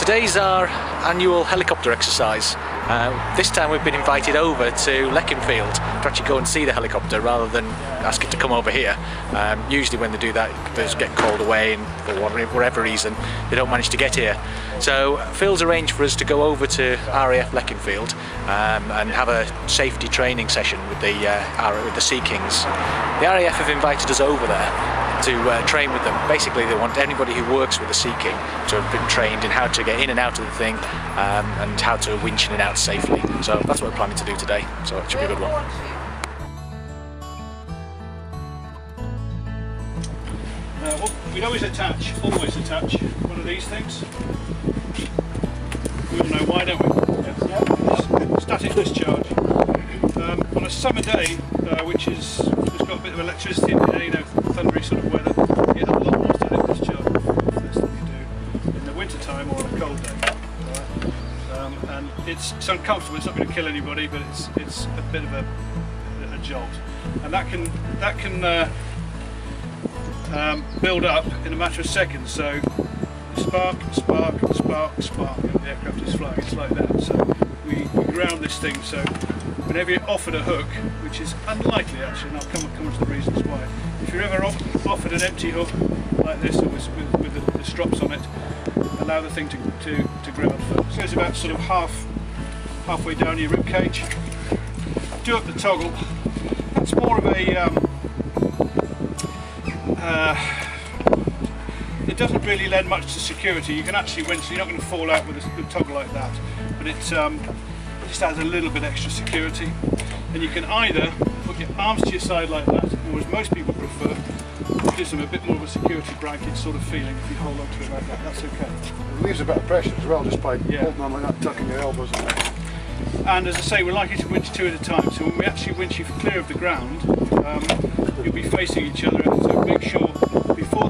Today's our annual helicopter exercise. This time we've been invited over to Leconfield to actually go and see the helicopter rather than ask it to come over here. Usually when they do that, they just get called away and for whatever reason they don't manage to get here. So Phil's arranged for us to go over to RAF Leconfield and have a safety training session with the Sea Kings. The RAF have invited us over there to train with them. Basically they want anybody who works with the Sea King to have been trained in how to get in and out of the thing and how to winch in and out safely. So that's what we're planning to do today, so it should be a good one. We'd always attach one of these things. We all know why, don't we? Yes. Yeah. Static discharge. On a summer day, which is just got a bit of electricity in the, you know, thundery sort of weather, you have a lot more static discharge than you do in the winter time or on a cold day. And it's uncomfortable. It's not going to kill anybody, but it's a bit of a jolt, and that can build up in a matter of seconds. So spark, spark, spark, spark, and the aircraft is flying. It's like that. So we ground this thing. So whenever you're offered a hook, which is unlikely actually, and I'll come to the reasons why. If you're ever offered an empty hook like this, or with the strops on it, allow the thing to ground first. So it's about sort of halfway down your rib cage. Do up the toggle. That's more of a it doesn't really lend much to security. You can actually winch, so you're not going to fall out with a toggle like that, but it just adds a little bit extra security. And you can either put your arms to your side like that, or as most people prefer, it gives them a bit more of a security blanket sort of feeling if you hold on to it like that. That's okay. It leaves a bit of pressure as well, just by holding on like that, tucking your elbows in there. And as I say, we're likely to winch two at a time, so when we actually winch you clear of the ground, you'll be facing each other, so make sure before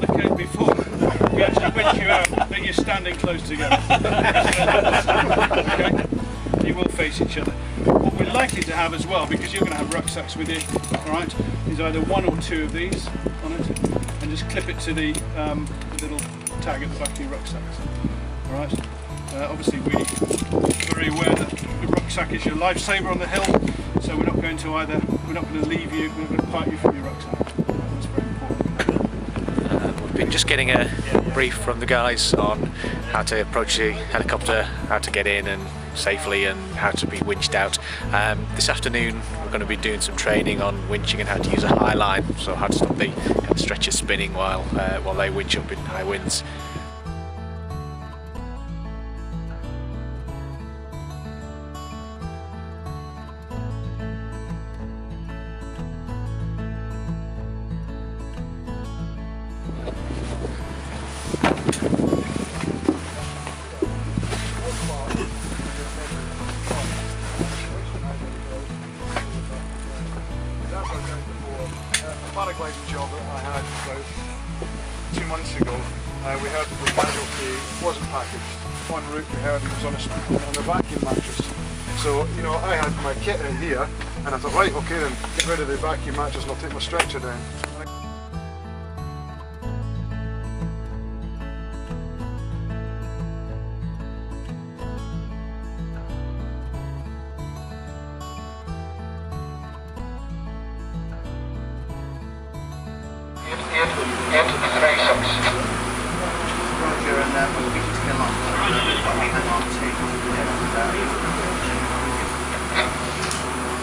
we actually winch you out that you're standing close together. Okay? You will face each other. What we're likely to have as well, because you're going to have rucksacks with you, alright, is either one or two of these on it, and just clip it to the little tag at the back of your rucksacks. Alright? Obviously we're very aware that the rucksack is your lifesaver on the hill, so we're not going to leave you, we're going to part you from your rucksack. That's very important. We've been just getting a brief from the guys on how to approach the helicopter, how to get in and safely, and how to be winched out. This afternoon we're going to be doing some training on winching and how to use a high line, so how to stop the kind of stretcher spinning while they winch up in high winds. Paragliding job that I had about 2 months ago, we heard the casualty wasn't packaged. En route we heard he was on a vacuum mattress. So, you know, I had my kit in here, and I thought, right, okay then, get rid of the vacuum mattress and I'll take my stretcher down.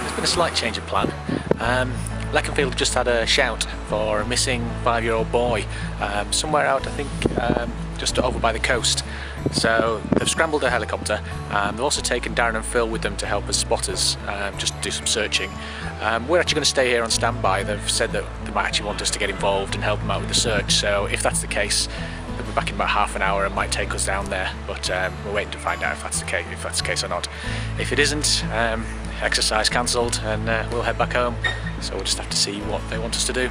There's been a slight change of plan. Leconfield just had a shout for a missing 5-year-old boy somewhere out, I think, just over by the coast. So they've scrambled a helicopter. They've also taken Darren and Phil with them to help as spotters, just to do some searching. We're actually going to stay here on standby. They've said that they might actually want us to get involved and help them out with the search. So if that's the case, they'll be back in about half an hour and might take us down there. But we're waiting to find out if that's the case or not. If it isn't, exercise cancelled, and we'll head back home. So we'll just have to see what they want us to do.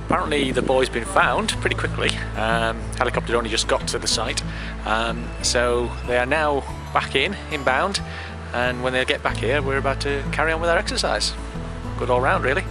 apparently the boy's been found pretty quickly. Helicopter only just got to the site, so they are now back inbound, and when they get back here we're about to carry on with our exercise. Good all round really.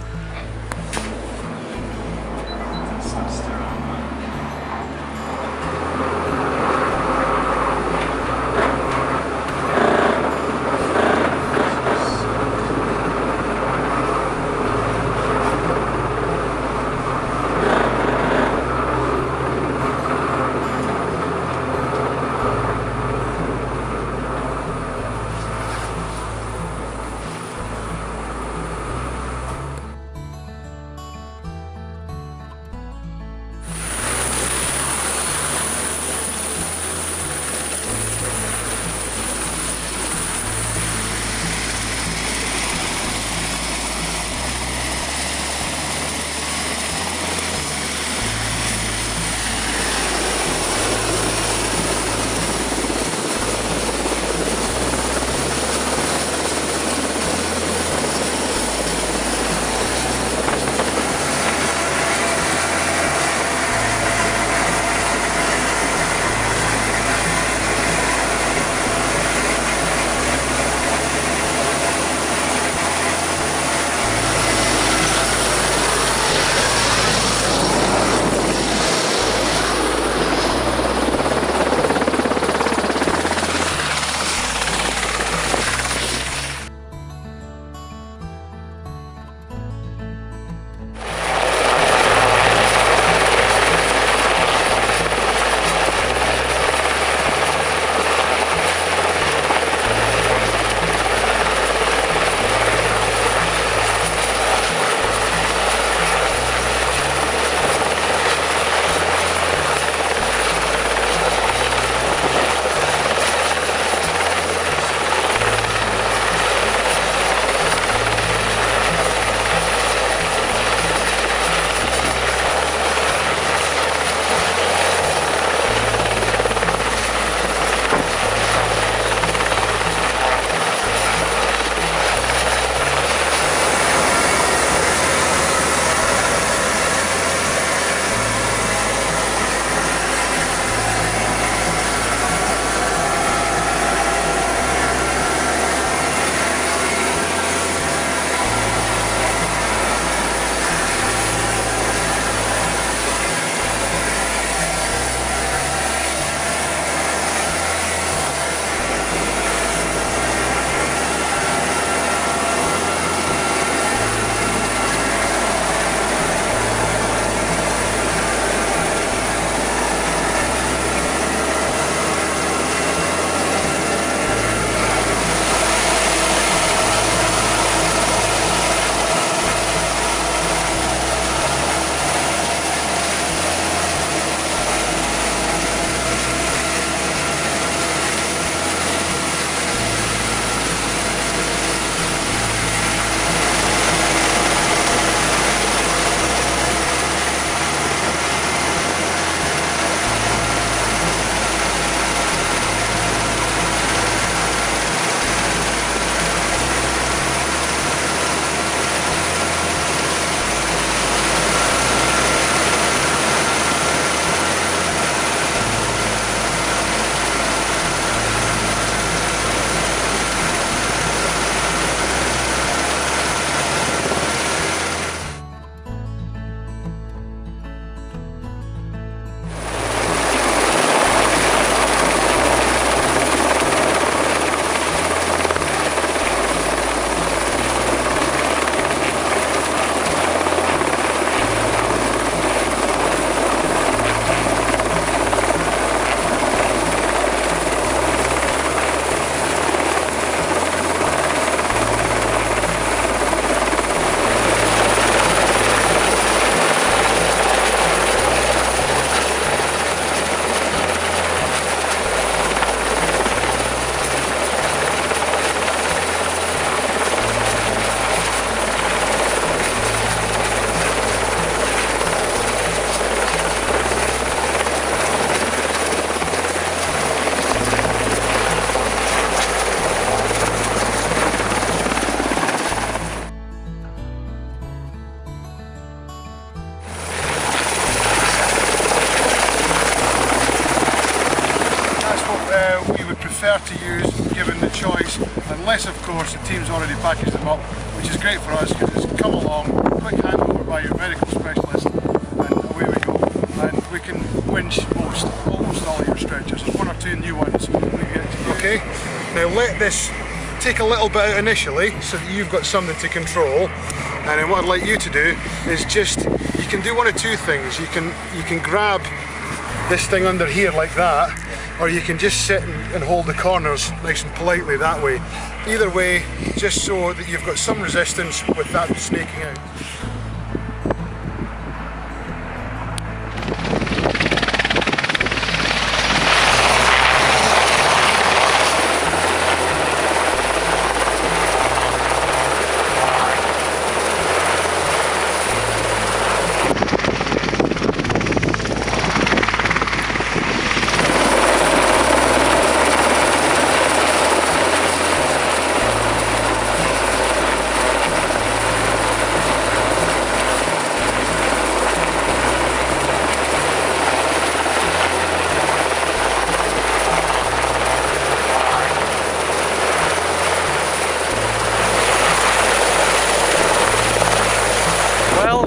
given the choice, unless of course the team's already packaged them up, which is great for us because it's come along, quick handover by your medical specialist, and away we go. And we can winch almost all your stretchers. There's one or two new ones we get to use. Okay, now let this take a little bit out initially so that you've got something to control, and then what I'd like you to do is just, you can do one of two things. You can grab this thing under here like that, or you can just sit and hold the corners nice and politely that way. Either way, just so that you've got some resistance with that snaking out.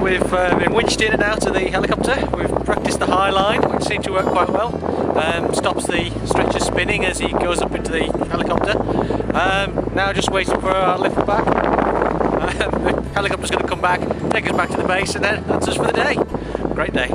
We've been winched in and out of the helicopter. We've practiced the high line, which seemed to work quite well. Stops the stretcher spinning as he goes up into the helicopter. Now just waiting for our lift back. The helicopter's going to come back, take us back to the base, and then that's us for the day. Great day.